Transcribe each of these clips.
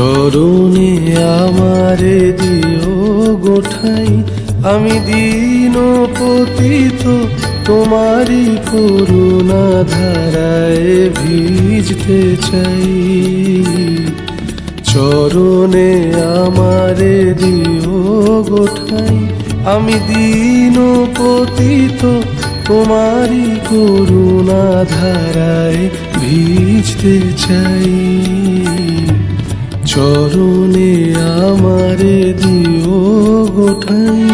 চরণে আমারে দিও গোঠাই, আমি দীন পতিত তোমারি করুণা ধারায় ভিজতে চাই। চরণে আমারে দিও গোঠাই, আমি দীন পতিত তোমারি করুণা ধারায় ভিজতে চাই। চরণে আমারে দিও গোঠাই।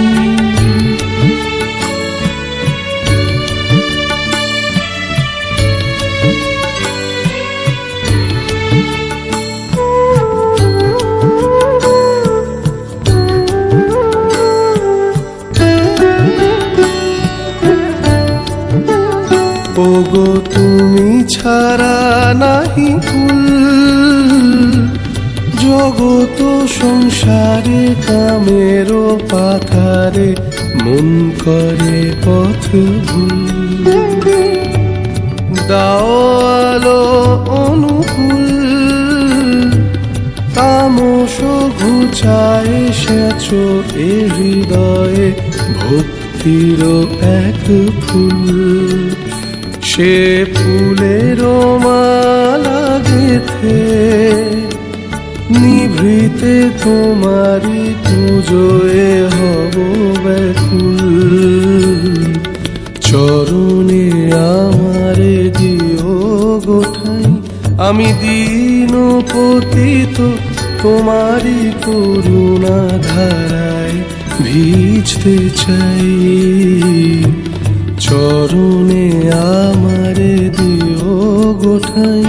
ওগো তুমি ছাড়া নাহি কুল, জগত সংসারে কামের পাথারে মন করে পথ ভুল। দাও আলো অনুকূল, তামস ঘুচায় সেচ এ হৃদয়ে ভক্তির এক ফুল। সে ফুলের মালা গেথে নিভৃতে তোমারি পুজোয় হব ব্যাকুল। চরণে আমারে দিও গোঠাই, আমি দীন পতিত তোমারি করুণা ধারায় ভিজতে চাই। চরণে আমারে দিও গোঠাই।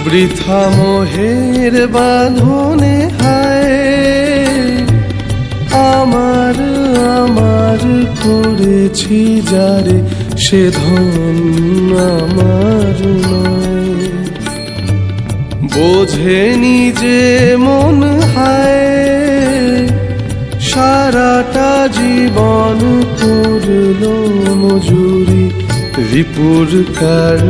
বৃথা মোহের বাঁধনে হায় আমার আমার করেছি যারে, সে ধন আমার নয়। বোঝেনি যে মন হায় সারাটা জীবন করল মজুরি রিপুর কার।